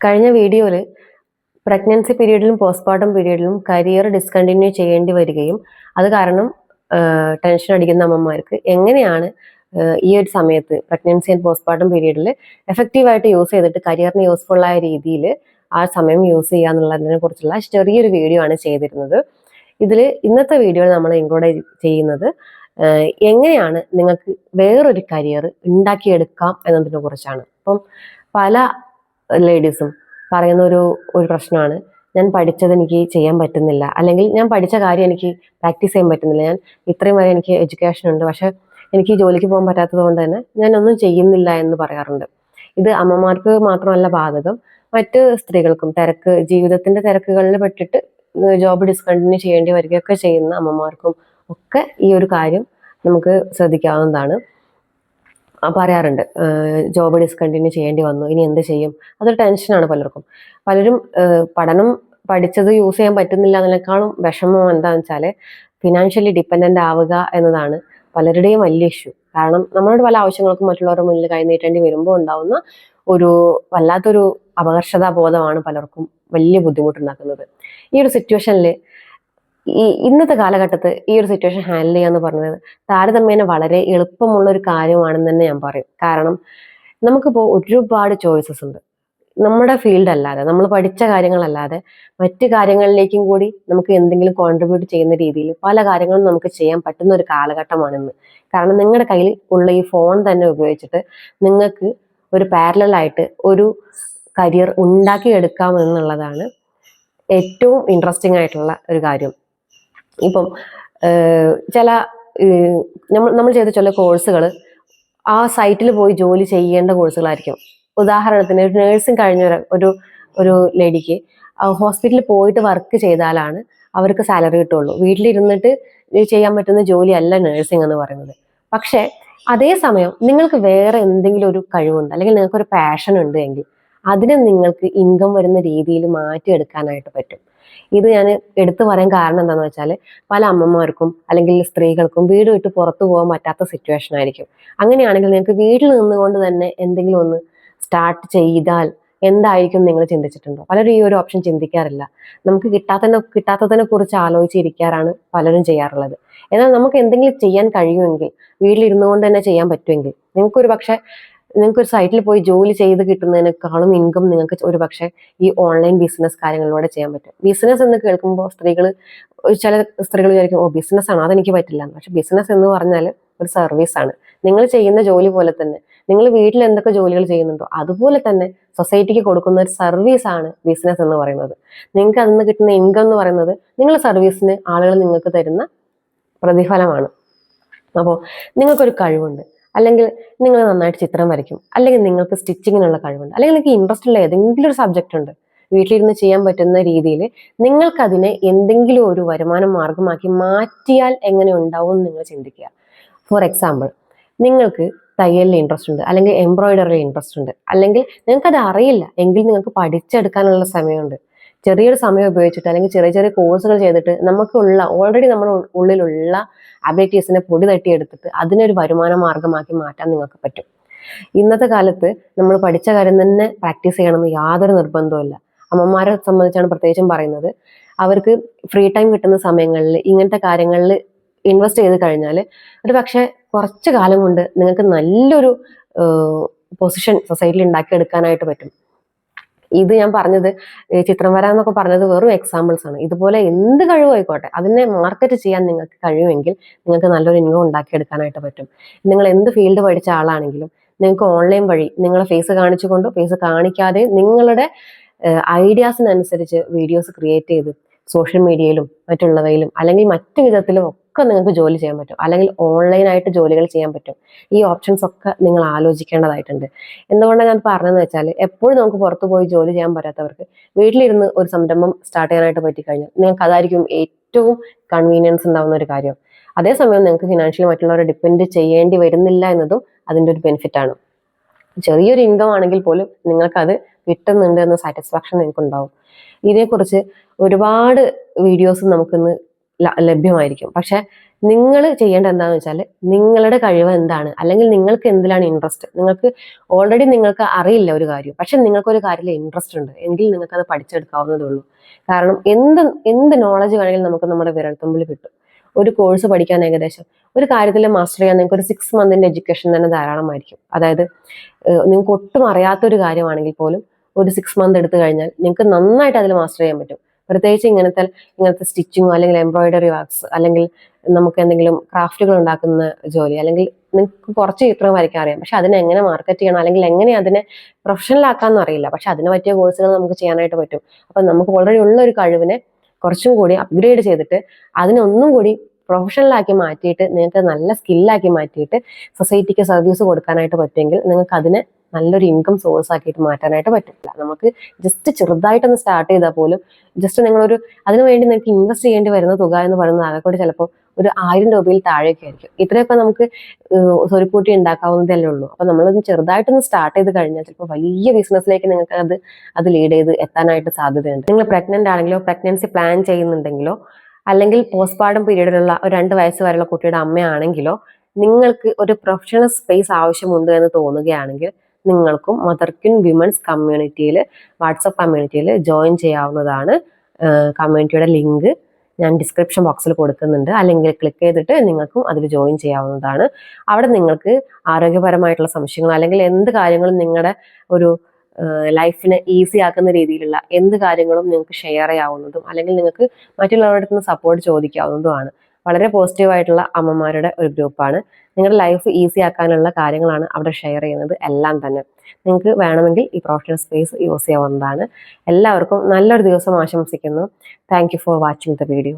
കഴിഞ്ഞ വീഡിയോയിൽ pregnancy പീരീഡിലും postmortem പീരീഡിലും career discontinue ചെയ്യേണ്ടി വരികയും അത് കാരണം ടെൻഷൻ അടിക്കുന്ന അമ്മമാർക്ക് എങ്ങനെയാണ് ഈ ഒരു സമയത്ത് പ്രഗ്നൻസി ആൻഡ് പോസ്റ്റ്മോർട്ടം പീരീഡിൽ എഫക്റ്റീവായിട്ട് യൂസ് ചെയ്തിട്ട് കരിയറിന് യൂസ്ഫുൾ ആയ രീതിയിൽ ആ സമയം യൂസ് ചെയ്യുക എന്നുള്ളതിനെ കുറിച്ചുള്ള ചെറിയൊരു വീഡിയോ ആണ് ചെയ്തിരുന്നത്. ഇതിൽ ഇന്നത്തെ വീഡിയോയിൽ നമ്മൾ ഇൻക്ലൂഡ് ചെയ്യുന്നത് എങ്ങനെയാണ് നിങ്ങൾക്ക് വേറൊരു കരിയർ ഉണ്ടാക്കിയെടുക്കാം എന്നതിനെ കുറിച്ചാണ്. അപ്പം പല ലേഡീസും പറയുന്ന ഒരു പ്രശ്നമാണ്, ഞാൻ പഠിച്ചത് എനിക്ക് ചെയ്യാൻ പറ്റുന്നില്ല, അല്ലെങ്കിൽ ഞാൻ പഠിച്ച കാര്യം എനിക്ക് പ്രാക്ടീസ് ചെയ്യാൻ പറ്റുന്നില്ല, ഞാൻ ഇത്രയും വരെ എനിക്ക് എഡ്യൂക്കേഷൻ ഉണ്ട്, പക്ഷെ എനിക്ക് ജോലിക്ക് പോകാൻ പറ്റാത്തത് കൊണ്ട് തന്നെ ഞാൻ ഒന്നും ചെയ്യുന്നില്ല എന്ന് പറയാറുണ്ട്. ഇത് അമ്മമാർക്ക് മാത്രമല്ല ബാധകം, മറ്റ് സ്ത്രീകൾക്കും ജീവിതത്തിന്റെ തിരക്കുകളിൽ പെട്ടിട്ട് ജോബ് ഡിസ്കണ്ടിന്യൂ ചെയ്യേണ്ടി വരികയൊക്കെ ചെയ്യുന്ന അമ്മമാർക്കും ഒക്കെ ഈ ഒരു കാര്യം നമുക്ക് ശ്രദ്ധിക്കാവുന്നതാണ്. പറയാറുണ്ട്, ജോബ് ഡിസ്കണ്ടിന്യൂ ചെയ്യേണ്ടി വന്നു, ഇനി എന്ത് ചെയ്യും? അതൊരു ടെൻഷനാണ് പലർക്കും. പലരും പഠിച്ചത് യൂസ് ചെയ്യാൻ പറ്റുന്നില്ല എന്നതിനേക്കാളും വിഷമം എന്താണെന്ന് വെച്ചാൽ ഫിനാൻഷ്യലി ഡിപ്പെൻഡൻ്റ് ആവുക എന്നതാണ് പലരുടെയും വലിയ ഇഷ്യൂ. കാരണം നമ്മളുടെ പല ആവശ്യങ്ങൾക്കും മറ്റുള്ളവരുടെ മുന്നിൽ കൈ നീട്ടേണ്ടി വരുമ്പോൾ ഉണ്ടാവുന്ന വല്ലാത്തൊരു അപകർഷതാബോധമാണ് പലർക്കും വലിയ ബുദ്ധിമുട്ടുണ്ടാക്കുന്നത്. ഈ ഒരു സിറ്റുവേഷനിൽ ഇന്നത്തെ കാലഘട്ടത്തിൽ ഈ ഒരു സിറ്റുവേഷൻ ഹാൻഡിൽ ചെയ്യാന്ന് പറഞ്ഞത് താരതമ്യേന വളരെ എളുപ്പമുള്ള ഒരു കാര്യമാണെന്ന് തന്നെ ഞാൻ പറയും. കാരണം നമുക്കിപ്പോൾ ഒരുപാട് ചോയ്സസ് ഉണ്ട്. നമ്മുടെ ഫീൽഡ് അല്ലാതെ, നമ്മൾ പഠിച്ച കാര്യങ്ങളല്ലാതെ മറ്റു കാര്യങ്ങളിലേക്കും കൂടി നമുക്ക് എന്തെങ്കിലും കോൺട്രിബ്യൂട്ട് ചെയ്യുന്ന രീതിയിൽ പല കാര്യങ്ങളും നമുക്ക് ചെയ്യാൻ പറ്റുന്ന ഒരു കാലഘട്ടമാണിന്ന്. കാരണം നിങ്ങളുടെ കയ്യിൽ ഉള്ള ഈ ഫോൺ തന്നെ ഉപയോഗിച്ചിട്ട് നിങ്ങൾക്ക് ഒരു പാരലായിട്ട് ഒരു കരിയർ ഉണ്ടാക്കിയെടുക്കാം എന്നുള്ളതാണ് ഏറ്റവും ഇൻട്രസ്റ്റിംഗ് ആയിട്ടുള്ള ഒരു കാര്യം. ഇപ്പം ചില നമ്മൾ ചെയ്ത ചില കോഴ്സുകൾ ആ സൈറ്റിൽ പോയി ജോലി ചെയ്യേണ്ട കോഴ്സുകളായിരിക്കും. ഉദാഹരണത്തിന് ഒരു നേഴ്സിംഗ് കഴിഞ്ഞ ഒരു ലേഡിക്ക് ഹോസ്പിറ്റലിൽ പോയിട്ട് വർക്ക് ചെയ്താലാണ് അവർക്ക് സാലറി കിട്ടുള്ളൂ. വീട്ടിലിരുന്നിട്ട് ചെയ്യാൻ പറ്റുന്ന ജോലിയല്ല നേഴ്സിംഗ് എന്ന് പറയുന്നത്. പക്ഷേ അതേസമയം നിങ്ങൾക്ക് വേറെ എന്തെങ്കിലും ഒരു കഴിവുണ്ട്, അല്ലെങ്കിൽ നിങ്ങൾക്ക് ഒരു പാഷൻ ഉണ്ട് എങ്കിൽ അതിനെ നിങ്ങൾക്ക് ഇൻകം വരുന്ന രീതിയിൽ മാറ്റിയെടുക്കാനായിട്ട് പറ്റും. ഇത് ഞാൻ എടുത്തു പറയാൻ കാരണം എന്താണെന്ന് വെച്ചാൽ പല അമ്മമാർക്കും അല്ലെങ്കിൽ സ്ത്രീകൾക്കും വീട് വിട്ട് പുറത്തു പോകാൻ പറ്റാത്ത സിറ്റുവേഷൻ ആയിരിക്കും. അങ്ങനെയാണെങ്കിൽ നിങ്ങൾക്ക് വീട്ടിൽ നിന്നുകൊണ്ട് തന്നെ എന്തെങ്കിലും ഒന്ന് സ്റ്റാർട്ട് ചെയ്താൽ എന്തായിരിക്കും നിങ്ങൾ ചിന്തിച്ചിട്ടുണ്ടോ? പലരും ഈ ഒരു ഓപ്ഷൻ ചിന്തിക്കാറില്ല. നമുക്ക് കിട്ടാത്തതിനെ കുറിച്ച് ആലോചിച്ചിരിക്കാറാണ് പലരും ചെയ്യാറുള്ളത്. എന്നാൽ നമുക്ക് എന്തെങ്കിലും ചെയ്യാൻ കഴിയുമെങ്കിൽ, വീട്ടിലിരുന്നു കൊണ്ട് തന്നെ ചെയ്യാൻ പറ്റുമെങ്കിൽ, നിങ്ങൾക്ക് ഒരു സൈറ്റിൽ പോയി ജോലി ചെയ്ത് കിട്ടുന്നതിനേക്കാളും ഇൻകം നിങ്ങൾക്ക് ഒരു പക്ഷേ ഈ ഓൺലൈൻ ബിസിനസ് കാര്യങ്ങളിലൂടെ ചെയ്യാൻ പറ്റും. ബിസിനസ് എന്ന് കേൾക്കുമ്പോൾ ചില സ്ത്രീകൾ വിചാരിക്കും, ഓ ബിസിനസ് ആണ്, അതെനിക്ക് പറ്റില്ല. പക്ഷെ ബിസിനസ് എന്ന് പറഞ്ഞാൽ ഒരു സർവീസ് ആണ്. നിങ്ങൾ ചെയ്യുന്ന ജോലി പോലെ തന്നെ, നിങ്ങൾ വീട്ടിൽ എന്തൊക്കെ ജോലികൾ ചെയ്യുന്നുണ്ടോ അതുപോലെ തന്നെ സൊസൈറ്റിക്ക് കൊടുക്കുന്ന ഒരു സർവീസ് ആണ് ബിസിനസ് എന്ന് പറയുന്നത്. നിങ്ങൾക്ക് അതിൽ നിന്ന് കിട്ടുന്ന ഇൻകം എന്ന് പറയുന്നത് നിങ്ങളുടെ സർവീസിന് ആളുകൾ നിങ്ങൾക്ക് തരുന്ന പ്രതിഫലമാണ്. അപ്പോൾ നിങ്ങൾക്കൊരു കഴിവുണ്ട്, അല്ലെങ്കിൽ നിങ്ങൾ നന്നായിട്ട് ചിത്രം വരയ്ക്കും, അല്ലെങ്കിൽ നിങ്ങൾക്ക് സ്റ്റിച്ചിങ്ങിനുള്ള കഴിവുണ്ട്, അല്ലെങ്കിൽ നിങ്ങൾക്ക് ഇൻട്രസ്റ്റ് ഉള്ള ഏതെങ്കിലും ഒരു സബ്ജക്റ്റ് ഉണ്ട്, വീട്ടിലിരുന്ന് ചെയ്യാൻ പറ്റുന്ന രീതിയിൽ നിങ്ങൾക്കതിനെ എന്തെങ്കിലും ഒരു വരുമാന മാർഗമാക്കി മാറ്റിയാൽ എങ്ങനെ ഉണ്ടാവും എന്ന് നിങ്ങൾ ചിന്തിക്കുക. ഫോർ എക്സാമ്പിൾ, നിങ്ങൾക്ക് തയ്യലിൽ ഇൻട്രസ്റ്റ് ഉണ്ട്, അല്ലെങ്കിൽ എംബ്രോയിഡറിയിൽ ഇൻട്രസ്റ്റ് ഉണ്ട്, അല്ലെങ്കിൽ നിങ്ങൾക്കത് അറിയില്ല എങ്കിൽ നിങ്ങൾക്ക് പഠിച്ചെടുക്കാനുള്ള സമയമുണ്ട്. ചെറിയൊരു സമയം ഉപയോഗിച്ചിട്ട് അല്ലെങ്കിൽ ചെറിയ ചെറിയ കോഴ്സുകൾ ചെയ്തിട്ട് ഓൾറെഡി നമ്മുടെ ഉള്ളിലുള്ള അബിലിറ്റീസിനെ പൊടി തട്ടിയെടുത്തിട്ട് അതിനൊരു വരുമാന മാർഗമാക്കി മാറ്റാൻ നിങ്ങൾക്ക് പറ്റും. ഇന്നത്തെ കാലത്ത് നമ്മൾ പഠിച്ച കാര്യം തന്നെ പ്രാക്ടീസ് ചെയ്യണമെന്ന് യാതൊരു നിർബന്ധവുമില്ല. അമ്മമാരെ സംബന്ധിച്ചാണ് പ്രത്യേകിച്ചും പറയുന്നത്. അവർക്ക് ഫ്രീ ടൈം കിട്ടുന്ന സമയങ്ങളിൽ ഇങ്ങനത്തെ കാര്യങ്ങളിൽ ഇൻവെസ്റ്റ് ചെയ്ത് കഴിഞ്ഞാൽ ഒരു പക്ഷേ കുറച്ച് കാലം കൊണ്ട് നിങ്ങൾക്ക് നല്ലൊരു പൊസിഷൻ സൊസൈറ്റിയിൽ ഉണ്ടാക്കിയെടുക്കാനായിട്ട് പറ്റും. ഇത് ഞാൻ പറഞ്ഞത്, ചിത്രം വരാന്നൊക്കെ പറഞ്ഞത് വെറും എക്സാമ്പിൾസ് ആണ്. ഇതുപോലെ എന്ത് കഴിവായിക്കോട്ടെ അതിനെ മാർക്കറ്റ് ചെയ്യാൻ നിങ്ങൾക്ക് കഴിയുമെങ്കിൽ നിങ്ങൾക്ക് നല്ലൊരു ഇൻകം ഉണ്ടാക്കിയെടുക്കാനായിട്ട് പറ്റും. നിങ്ങൾ എന്ത് ഫീൽഡ് പഠിച്ച ആളാണെങ്കിലും നിങ്ങൾക്ക് ഓൺലൈൻ വഴി നിങ്ങളെ ഫേസ് കാണിച്ചുകൊണ്ടോ ഫേസ് കാണിക്കാതെ നിങ്ങളുടെ ഐഡിയാസിനനുസരിച്ച് വീഡിയോസ് ക്രിയേറ്റ് ചെയ്ത് സോഷ്യൽ മീഡിയയിലും മറ്റുള്ളവയിലും അല്ലെങ്കിൽ മറ്റു വിധത്തിലും ഒക്കെ നിങ്ങൾക്ക് ജോലി ചെയ്യാൻ പറ്റും, അല്ലെങ്കിൽ ഓൺലൈനായിട്ട് ജോലികൾ ചെയ്യാൻ പറ്റും. ഈ ഓപ്ഷൻസ് ഒക്കെ നിങ്ങൾ ആലോചിക്കേണ്ടതായിട്ടുണ്ട്. എന്തുകൊണ്ടാണ് ഞാൻ പറഞ്ഞതെന്ന് വെച്ചാൽ എപ്പോഴും നമുക്ക് പുറത്തു പോയി ജോലി ചെയ്യാൻ പറ്റാത്തവർക്ക് വീട്ടിലിരുന്ന് ഒരു സംരംഭം സ്റ്റാർട്ട് ചെയ്യാനായിട്ട് പറ്റിക്കഴിഞ്ഞാൽ നിങ്ങൾക്ക് അതായിരിക്കും ഏറ്റവും കൺവീനിയൻസ് ഉണ്ടാവുന്ന ഒരു കാര്യം. അതേസമയം നിങ്ങൾക്ക് ഫിനാൻഷ്യലി മറ്റുള്ളവരെ ഡിപ്പെൻഡ് ചെയ്യേണ്ടി വരുന്നില്ല എന്നതും അതിൻ്റെ ഒരു ബെനിഫിറ്റ് ആണ്. ചെറിയൊരു ഇൻകം ആണെങ്കിൽ പോലും നിങ്ങൾക്കത് കിട്ടുന്നുണ്ട് എന്ന സാറ്റിസ്ഫാക്ഷൻ നിങ്ങൾക്ക് ഉണ്ടാവും. ഇതിനെക്കുറിച്ച് ഒരുപാട് വീഡിയോസ് നമുക്കിന്ന് ലഭ്യമായിരിക്കും. പക്ഷെ നിങ്ങൾ ചെയ്യേണ്ടത് എന്താണെന്ന് വെച്ചാൽ നിങ്ങളുടെ കഴിവ് എന്താണ്, അല്ലെങ്കിൽ നിങ്ങൾക്ക് എന്തിലാണ് ഇൻട്രസ്റ്റ്. നിങ്ങൾക്ക് അറിയില്ല ഒരു കാര്യം, പക്ഷെ നിങ്ങൾക്ക് ഒരു കാര്യത്തിൽ ഇൻട്രസ്റ്റ് ഉണ്ട് എങ്കിൽ നിങ്ങൾക്ക് അത് പഠിച്ചെടുക്കാവുന്നതേ ഉള്ളൂ. കാരണം എന്ത് നോളജ് വേണമെങ്കിലും നമുക്ക് നമ്മുടെ വിരൽത്തുമ്പിൽ കിട്ടും. ഒരു കോഴ്സ് പഠിക്കാൻ ഏകദേശം ഒരു കാര്യത്തിൽ മാസ്റ്റർ ചെയ്യാൻ നിങ്ങൾക്ക് ഒരു 6 മന്തിന്റെ എഡ്യൂക്കേഷൻ തന്നെ ധാരാളമായിരിക്കും. അതായത് നിങ്ങൾക്ക് ഒട്ടും അറിയാത്ത ഒരു കാര്യമാണെങ്കിൽ പോലും ഒരു 6 മന്ത് എടുത്തു കഴിഞ്ഞാൽ നിങ്ങൾക്ക് നന്നായിട്ട് അതിൽ മാസ്റ്റർ ചെയ്യാൻ പറ്റും. പ്രത്യേകിച്ച് ഇങ്ങനത്തെ സ്റ്റിച്ചിങ്ങോ അല്ലെങ്കിൽ എംബ്രോയിഡറി വർക്ക്സ് അല്ലെങ്കിൽ നമുക്ക് എന്തെങ്കിലും ക്രാഫ്റ്റുകൾ ഉണ്ടാക്കുന്ന ജോലി, അല്ലെങ്കിൽ നിങ്ങൾക്ക് കുറച്ച് ചിത്രം വരയ്ക്കാൻ അറിയാം, പക്ഷെ അതിനെ എങ്ങനെ മാർക്കറ്റ് ചെയ്യണം അല്ലെങ്കിൽ എങ്ങനെ അതിനെ പ്രൊഫഷണൽ ആക്കാമെന്ന് അറിയില്ല, പക്ഷെ അതിന് പറ്റിയ കോഴ്സുകൾ നമുക്ക് ചെയ്യാനായിട്ട് പറ്റും. അപ്പൊ നമുക്ക് ഓൾറെഡി ഉള്ള ഒരു കഴിവിനെ കുറച്ചും കൂടി അപ്ഗ്രേഡ് ചെയ്തിട്ട് അതിനെ ഒന്നും കൂടി പ്രൊഫഷണലാക്കി മാറ്റിയിട്ട് നിങ്ങൾക്ക് നല്ല സ്കില്ലാക്കി മാറ്റിയിട്ട് സൊസൈറ്റിക്ക് സർവീസ് കൊടുക്കാനായിട്ട് പറ്റുമെങ്കിൽ നിങ്ങൾക്ക് അതിനെ നല്ലൊരു ഇൻകം സോഴ്സ് ആക്കിയിട്ട് മാറ്റാനായിട്ട് പറ്റില്ല. നമുക്ക് ജസ്റ്റ് ചെറുതായിട്ടൊന്ന് സ്റ്റാർട്ട് ചെയ്താൽ പോലും ജസ്റ്റ് നിങ്ങളൊരു അതിനുവേണ്ടി നിങ്ങൾക്ക് ഇൻവെസ്റ്റ് ചെയ്യേണ്ടി വരുന്ന തുക എന്ന് പറയുന്നത് ആകെക്കൂടി ചിലപ്പോൾ ഒരു 1000 രൂപയിൽ താഴെയൊക്കെ ആയിരിക്കും. ഇത്രയൊക്കെ നമുക്ക് സ്വരുക്കൂട്ടി ഉണ്ടാക്കാവുന്നതല്ലേ ഉള്ളൂ. അപ്പൊ നമ്മളൊന്ന് ചെറുതായിട്ടൊന്ന് സ്റ്റാർട്ട് ചെയ്ത് കഴിഞ്ഞാൽ ചിലപ്പോൾ വലിയ ബിസിനസ്സിലേക്ക് നിങ്ങൾക്ക് അത് ലീഡ് ചെയ്ത് എത്താനായിട്ട് സാധ്യതയുണ്ട്. നിങ്ങൾ പ്രഗ്നന്റ് ആണെങ്കിലോ പ്രഗ്നൻസി പ്ലാൻ ചെയ്യുന്നുണ്ടെങ്കിലോ അല്ലെങ്കിൽ പോസ്റ്റ്പാർട്ടം പീരീഡിലുള്ള ഒരു 2 വയസ്സ് വരെയുള്ള കുട്ടിയുടെ അമ്മയാണെങ്കിലോ നിങ്ങൾക്ക് ഒരു പ്രൊഫഷണൽ സ്പേസ് ആവശ്യമുണ്ട് എന്ന് തോന്നുകയാണെങ്കിൽ നിങ്ങൾക്കും മദർക്കിൻ വിമൻസ് കമ്മ്യൂണിറ്റിയിൽ വാട്സപ്പ് കമ്മ്യൂണിറ്റിയിൽ ജോയിൻ ചെയ്യാവുന്നതാണ്. കമ്മ്യൂണിറ്റിയുടെ ലിങ്ക് ഞാൻ ഡിസ്ക്രിപ്ഷൻ ബോക്സിൽ കൊടുക്കുന്നുണ്ട്. ആ ലിങ്കിൽ ക്ലിക്ക് ചെയ്തിട്ട് നിങ്ങൾക്കും അതിൽ ജോയിൻ ചെയ്യാവുന്നതാണ്. അവിടെ നിങ്ങൾക്ക് ആരോഗ്യപരമായിട്ടുള്ള സംശയങ്ങൾ അല്ലെങ്കിൽ എന്ത് കാര്യങ്ങളും നിങ്ങളുടെ ഒരു ലൈഫിനെ ഈസി ആക്കുന്ന രീതിയിലുള്ള എന്ത് കാര്യങ്ങളും നിങ്ങൾക്ക് ഷെയർ ചെയ്യാവുന്നതും അല്ലെങ്കിൽ നിങ്ങൾക്ക് മറ്റുള്ളവരുടെ നിന്ന് സപ്പോർട്ട് ചോദിക്കാവുന്നതുമാണ്. വളരെ പോസിറ്റീവായിട്ടുള്ള അമ്മമാരുടെ ഒരു ഗ്രൂപ്പാണ്. നിങ്ങളുടെ ലൈഫ് ഈസി ആക്കാനുള്ള കാര്യങ്ങളാണ് അവിടെ ഷെയർ ചെയ്യുന്നത് എല്ലാം തന്നെ. നിങ്ങൾക്ക് വേണമെങ്കിൽ ഈ പ്രൊഫഷണൽ സ്പേസ് യൂസ് ചെയ്യാവുന്നതാണ്. എല്ലാവർക്കും നല്ലൊരു ദിവസം ആശംസിക്കുന്നു. Thank you for watching the video.